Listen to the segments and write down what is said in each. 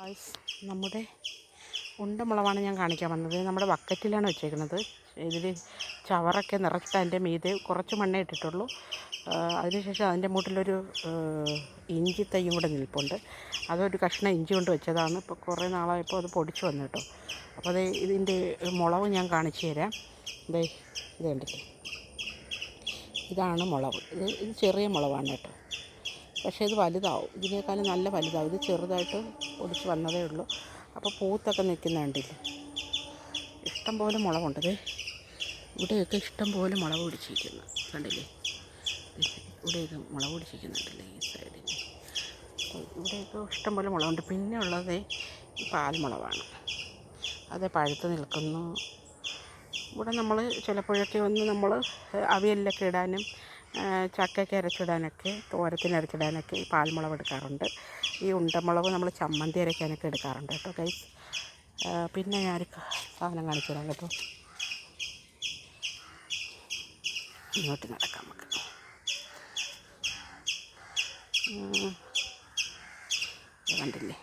Guys, നമ്മുടെ ഉണ്ടമുളകാണ് ഞാൻ കാണിക്കാൻ വന്നത്. നമ്മുടെ ബക്കറ്റിലാണ് വെച്ചേക്കുന്നത്. ഇതിൽ ചവറൊക്കെ നിറച്ചിട്ട് അതിൻ്റെ മീതെ കുറച്ച് മണ്ണേ ഇട്ടിട്ടുള്ളൂ. അതിനുശേഷം അതിൻ്റെ മൂട്ടിലൊരു ഇഞ്ചി തൈയും കൂടെ നിൽപ്പുണ്ട്. അതൊരു കഷ്ണം ഇഞ്ചി കൊണ്ട് വെച്ചതാണ്. ഇപ്പോൾ കുറേ നാളായപ്പോൾ അത് പൊടിച്ച് വന്നു കേട്ടോ. അപ്പോൾ അത് ഇതിൻ്റെ മുളക് ഞാൻ കാണിച്ചു തരാം. ഇത് കണ്ടില്ലേ, ഇതാണ് മുളക്. ഇത് ചെറിയ മുളകാണ് കേട്ടോ. പക്ഷേ ഇത് വലുതാവും, ഇതിനേക്കാളും നല്ല വലുതാവും. ഇത് ചെറുതായിട്ട് പൊടിച്ച് വന്നതേ ഉള്ളൂ. അപ്പോൾ പൂത്തൊക്കെ നിൽക്കുന്ന കണ്ടില്ല, ഇഷ്ടം പോലെ മുളകുണ്ട്. ഇവിടെയൊക്കെ ഇഷ്ടം പോലെ മുളക് പിടിച്ചിരിക്കുന്നു കണ്ടില്ലേ. ഇവിടെയൊക്കെ മുളക് പിടിച്ചിരിക്കുന്നുണ്ടല്ലേ ഈ സൈഡിൽ. ഇവിടെയൊക്കെ ഇഷ്ടം പോലെ മുളകുണ്ട്. പിന്നെ ഉള്ളത് ഈ പാൽമുളകാണ്. അത് പഴുത്ത് നിൽക്കുന്നു. ഇവിടെ നമ്മൾ ചിലപ്പോഴൊക്കെ നമ്മൾ അവിയലിലൊക്കെ ഇടാനും ചക്കയ്ക്ക് അരച്ചിടാനൊക്കെ തോരത്തിന് അരച്ചിടാനൊക്കെ ഈ പാൽമുളക് എടുക്കാറുണ്ട്. ഈ ഉണ്ടമുളക് നമ്മൾ ചമ്മന്തി അരയ്ക്കാനൊക്കെ എടുക്കാറുണ്ട് കേട്ടോ ഗൈസ്. പിന്നെ ഞാനൊരു സാധനം കാണിച്ചു തരാം കേട്ടോ. ഇങ്ങോട്ട് നടക്കാം നമുക്ക്. കണ്ടില്ലേ,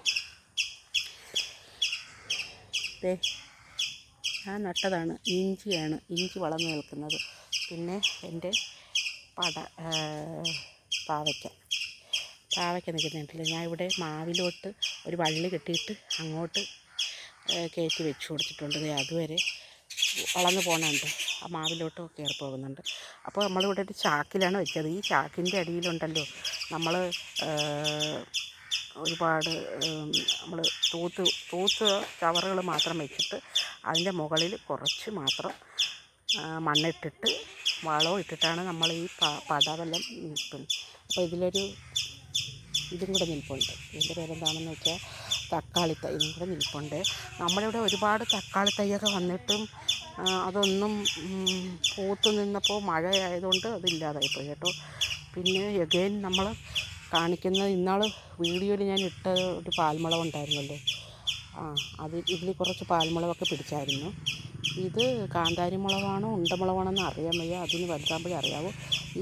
ഞാൻ നട്ടതാണ് ഇഞ്ചിയാണ്. ഇഞ്ചി വളർന്നു നിൽക്കുന്നത്. പിന്നെ എൻ്റെ പാവയ്ക്ക നിൽക്കുന്നുണ്ടല്ലോ. ഞാൻ ഇവിടെ മാവിലോട്ട് ഒരു വള്ളി കെട്ടിയിട്ട് അങ്ങോട്ട് കയറ്റി വെച്ച് കൊടുത്തിട്ടുണ്ട്. അതുവരെ വളർന്നു പോകുന്നുണ്ട്. ആ മാവിലോട്ട് കയറി പോകുന്നുണ്ട്. അപ്പോൾ നമ്മളിവിടെ ഒരു ചാക്കിലാണ് വെച്ചത്. ഈ ചാക്കിൻ്റെ അടിയിലുണ്ടല്ലോ നമ്മൾ ഒരുപാട് നമ്മൾ തൂത്ത് ചവറുകൾ മാത്രം വെച്ചിട്ട് അതിൻ്റെ മുകളിൽ കുറച്ച് മാത്രം മണ്ണിട്ടിട്ട് വളവും ഇട്ടിട്ടാണ് നമ്മൾ ഈ പടവലം നിൽക്കുന്നത്. അപ്പോൾ ഇതും കൂടെ നിൽപ്പുണ്ട്. ഇതിൻ്റെ പേരെന്താണെന്ന് വെച്ചാൽ തക്കാളി തൈ ഇതും കൂടെ നിൽപ്പുണ്ട്. നമ്മളിവിടെ ഒരുപാട് തക്കാളി തൈയൊക്കെ വന്നിട്ടും അതൊന്നും പൂത്ത് നിന്നപ്പോൾ മഴ ആയതുകൊണ്ട് അതില്ലാതായിപ്പോയി കേട്ടോ. പിന്നെ എഗെയിൻ നമ്മൾ കാണിക്കുന്നത്, ഇന്നാൾ വീഡിയോയിൽ ഞാൻ ഇട്ട ഒരു പാൽമുളക് ഉണ്ടായിരുന്നല്ലോ, ഇതിൽ കുറച്ച് പാൽമുളകൊക്കെ പിടിച്ചായിരുന്നു. ഇത് കാന്താരി മുളകാണോ ഉണ്ടമുളകാണെന്ന് അറിയാൻ വയ്യ, അതിന് വലുതാകുമ്പോഴേ അറിയാവൂ.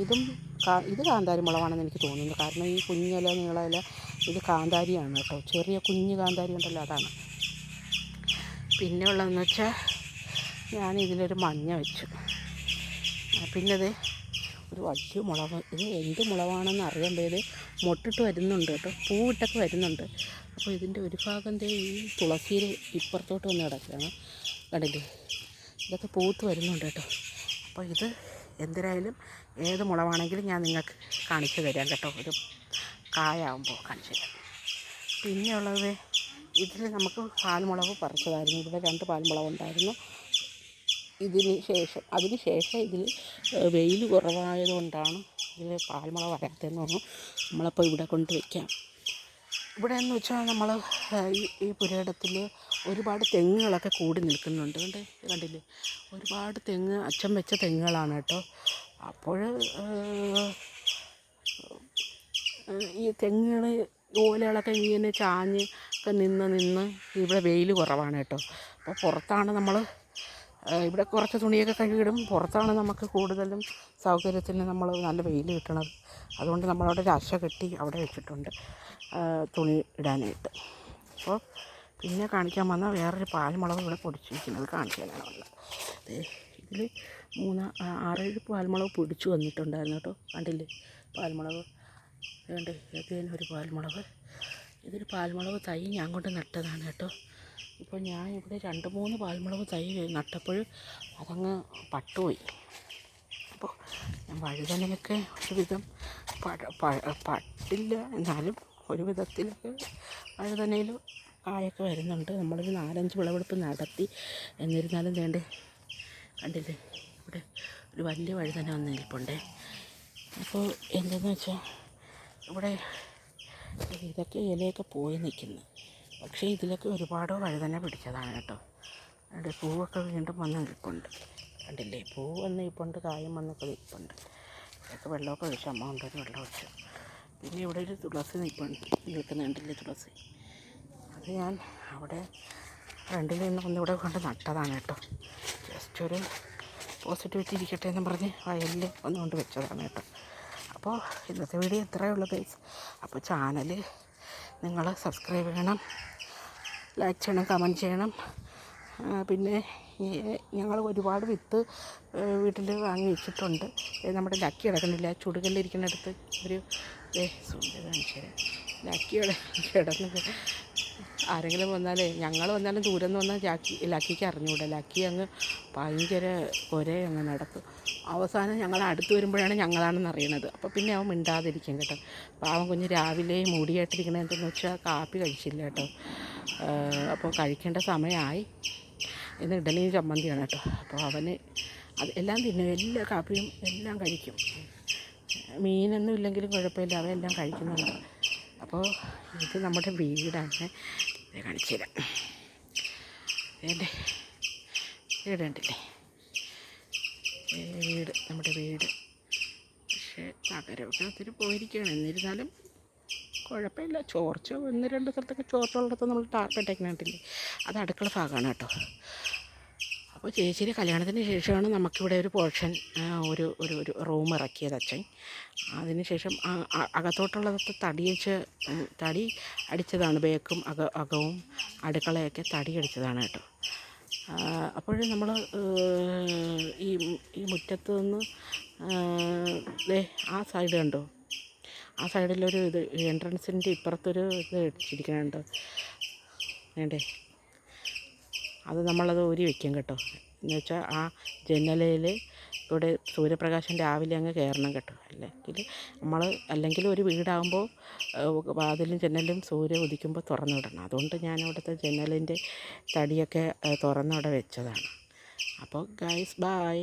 ഇത് കാന്താരി മുളകാണെന്ന് എനിക്ക് തോന്നുന്നു. കാരണം ഈ കുഞ്ഞില നീളയില ഇത് കാന്താരിയാണ് കേട്ടോ. ചെറിയ കുഞ്ഞ് കാന്താരി ഉണ്ടല്ലോ, അതാണ്. പിന്നെ ഉള്ളതെന്ന് വെച്ചാൽ ഞാൻ ഇതിലൊരു മഞ്ഞ വെച്ചു. പിന്നെ ഇത് ഒരു വലിയ മുളക്. ഇത് എന്ത് മുളകാണെന്ന് അറിയാൻ പോയത് മൊട്ടിട്ട് വരുന്നുണ്ട് കേട്ടോ, പൂവിട്ടൊക്കെ വരുന്നുണ്ട്. അപ്പോൾ ഇതിൻ്റെ ഒരു ഭാഗം ഈ തുളസിയിൽ ഇപ്പുറത്തോട്ട് വന്ന് കിടക്കുകയാണ് കണ്ടില്ലേ. ഇതൊക്കെ പൂത്ത് വരുന്നുണ്ട് കേട്ടോ. അപ്പോൾ ഇത് എന്തിനായാലും ഏത് മുളകാണെങ്കിലും ഞാൻ നിങ്ങൾക്ക് കാണിച്ചു തരാം കേട്ടോ, ഒരു കായാവുമ്പോൾ കാണിച്ചു തരാം. പിന്നെയുള്ളത്, ഇതിൽ നമുക്ക് പാൽമുളക് പറിച്ചതായിരുന്നു. ഇവിടെ 2 പാൽമുളക് ഉണ്ടായിരുന്നു. അതിന് ശേഷം ഇതിൽ വെയിൽ കുറവായതുകൊണ്ടാണ് ഇതിൽ പാൽമുളക് വരാത്തതെന്ന് പറഞ്ഞു. നമ്മളപ്പോൾ ഇവിടെ കൊണ്ട് വയ്ക്കാം. ഇവിടെ എന്ന് വെച്ചാൽ നമ്മൾ ഈ പുരയിടത്തിൽ ഒരുപാട് തെങ്ങുകളൊക്കെ കൂടി നിൽക്കുന്നുണ്ട്. കണ്ടില്ലേ, ഒരുപാട് തെങ്ങ്, അച്ഛൻ വെച്ച തെങ്ങുകളാണ് കേട്ടോ. അപ്പോൾ ഈ തെങ്ങുകൾ ഓലകളൊക്കെ ഇങ്ങനെ ചാഞ്ഞ് ഒക്കെ നിന്ന് ഇവിടെ വെയിൽ കുറവാണ് കേട്ടോ. അപ്പോൾ പുറത്താണ് നമ്മൾ ഇവിടെ കുറച്ച് തുണിയൊക്കെ കഴുകിയിടും. പുറത്താണ് നമുക്ക് കൂടുതലും സൗകര്യത്തിന് നമ്മൾ നല്ല വെയിൽ കിട്ടണത്. അതുകൊണ്ട് നമ്മളവിടെ ഒരു അശ കെട്ടി അവിടെ വെച്ചിട്ടുണ്ട് തുണി ഇടാനായിട്ട്. അപ്പോൾ പിന്നെ കാണിക്കാൻ വന്ന വേറൊരു പാൽമുളക് ഇവിടെ പൊടിച്ചിരിക്കുന്നത് കാണിക്കാനാണ് വന്നത്. ഇതിൽ 6-7 പാൽമുളക് പൊടിച്ചു വന്നിട്ടുണ്ടായിരുന്നു കേട്ടോ. കണ്ടില്ലേ പാൽമുളക്, വേണ്ടേ ഒരു പാൽമുളക്. ഇതൊരു പാൽമുളക് തൈ ഞാൻ കൊണ്ട് നട്ടതാണ് കേട്ടോ. ഇപ്പോൾ ഞാൻ ഇവിടെ 2-3 പാൽമുളക് തൈ നട്ടപ്പോൾ അതങ്ങ് പട്ടുപോയി. അപ്പോൾ ഞാൻ വഴുതനയൊക്കെ ഒരുവിധം പട്ടില്ല, എന്നാലും ഒരു വിധത്തിലൊക്കെ വഴുതനയിൽ കായൊക്കെ വരുന്നുണ്ട്. നമ്മളൊരു 4-5 വിളവെടുപ്പ് നടത്തി. എന്നിരുന്നാലും കണ്ടില്ലേ, ഇവിടെ ഒരു വലിയ വഴുതന വന്ന് നിൽപ്പുണ്ടേ. അപ്പോൾ എന്തെന്ന് വെച്ചാൽ ഇവിടെ ഇതൊക്കെ ഇലയൊക്കെ പോയി നിൽക്കുന്നു. പക്ഷേ ഇതിലൊക്കെ ഒരുപാട് വഴുതന പിടിച്ചതാണ് കേട്ടോ. അവിടെ പൂവൊക്കെ വീണ്ടും വന്ന് നിൽപ്പുണ്ട്. കണ്ടില്ലേ, പൂ വന്ന് നിൽപ്പുണ്ട്, കായം വന്നൊക്കെ നിൽപ്പുണ്ട്. ഇതൊക്കെ വെള്ളമൊക്കെ ഒഴിച്ച്, അമ്മ കൊണ്ടൊരു വെള്ളം ഒഴിച്ചു. പിന്നെ ഇവിടെ ഒരു തുളസി നിൽക്കുന്നുണ്ടല്ലേ, തുളസി. അത് ഞാൻ അവിടെ ഫ്രണ്ടിൽ നിന്ന് ഇവിടെ കൊണ്ട് നട്ടതാണ് കേട്ടോ. ജസ്റ്റ് ഒരു പോസിറ്റിവിറ്റി ഇരിക്കട്ടെ എന്ന് പറഞ്ഞ് വയലിൽ കൊണ്ട് വെച്ചതാണ് കേട്ടോ. അപ്പോൾ ഇന്നത്തെ വീഡിയോ ഇത്രയേ ഉള്ളൂ ഗൈസ്. അപ്പോൾ ചാനൽ നിങ്ങൾ സബ്സ്ക്രൈബ് ചെയ്യണം. ലൈക്ക് ചെയ്യണം, കമൻറ്റ് ചെയ്യണം. പിന്നെ ഞങ്ങൾ ഒരുപാട് വിത്ത് വീട്ടിൽ വാങ്ങി വെച്ചിട്ടുണ്ട്. നമ്മുടെ ലക്കി കിടക്കുന്നില്ല, ചുടുകല്ലിരിക്കുന്നിടത്ത് ഒരു കാണിച്ചു തരാം. ലക്കി കിടന്ന് ആരെങ്കിലും വന്നാലേ, ഞങ്ങൾ വന്നാലും ദൂരം നിന്ന് വന്നാൽ ലക്കിക്ക് അറിഞ്ഞുകൂടാ. ലക്കി അങ്ങ് ഭയങ്കര അങ്ങ് നടക്കും. അവസാനം ഞങ്ങൾ അടുത്ത് വരുമ്പോഴാണ് ഞങ്ങളാണെന്ന് അറിയണത്. അപ്പോൾ പിന്നെ അവൻ മിണ്ടാതിരിക്കും കേട്ടോ. പാവം കുഞ്ഞ് രാവിലെ മൂടിയായിട്ടിരിക്കണത് എന്തെന്ന് വെച്ചാൽ കാപ്പി കഴിച്ചില്ല കേട്ടോ. അപ്പോൾ കഴിക്കേണ്ട സമയമായി. ഇന്ന് ഇഡലിയും ചമ്മന്തിയാണ് കേട്ടോ. അപ്പോൾ അവന് അത് എല്ലാം തിന്നും, എല്ലാ കാപ്പിയും എല്ലാം കഴിക്കും. മീനൊന്നും ഇല്ലെങ്കിലും കുഴപ്പമില്ല, അവയെല്ലാം കഴിക്കുന്നുണ്ട്. അപ്പോൾ ഇത് നമ്മുടെ വീടാണ്, കാണിച്ചു തരാം. എൻ്റെ വീട് കണ്ടില്ലേ, വീട് നമ്മുടെ വീട്. പക്ഷേ തകരമൊക്കെ ഒത്തിരി പോയിരിക്കുകയാണ്. എന്നിരുന്നാലും കുഴപ്പമില്ല. ചോർച്ച 1-2 സ്ഥലത്തൊക്കെ ചോർച്ചുള്ളിടത്ത് നമ്മൾ ടാർപ്പിട്ടേക്കണ കണ്ടില്ലേ, അത് അടുക്കള ഭാഗമാണ് കേട്ടോ. അപ്പോൾ ചേച്ചിയുടെ കല്യാണത്തിന് ശേഷമാണ് നമുക്കിവിടെ ഒരു പോർഷൻ ഒരു ഒരു ഒരു റൂം ഇറക്കിയത് അച്ഛൻ. അതിന് ശേഷം അകത്തോട്ടുള്ളതൊക്കെ തടി അടിച്ചതാണ്. ബേക്കും അകവും അടുക്കളയൊക്കെ തടി അടിച്ചതാണ് കേട്ടോ. അപ്പോഴും നമ്മൾ ഈ മുറ്റത്ത് നിന്ന് ആ സൈഡ് കണ്ടോ, ആ സൈഡിലൊരു എൻട്രൻസിൻ്റെ ഇപ്പുറത്തൊരു അടിച്ചിരിക്കണുണ്ട് വേണ്ടേ. അത് നമ്മളത് ഊരി വയ്ക്കും കേട്ടോ. എന്ന് വെച്ചാൽ ആ ജനലയിൽ ഇവിടെ സൂര്യപ്രകാശം രാവിലെ അങ്ങ് കയറണം കേട്ടോ. അല്ലെങ്കിൽ ഒരു വീടാകുമ്പോൾ വാതിലും ജനലും സൂര്യൻ ഉദിക്കുമ്പോൾ തുറന്നിടണം. അതുകൊണ്ട് ഞാൻ അവിടുത്തെ ജനലിൻ്റെ തടിയൊക്കെ തുറന്നവിടെ വെച്ചതാണ്. അപ്പോൾ ഗൈസ്, ബൈ.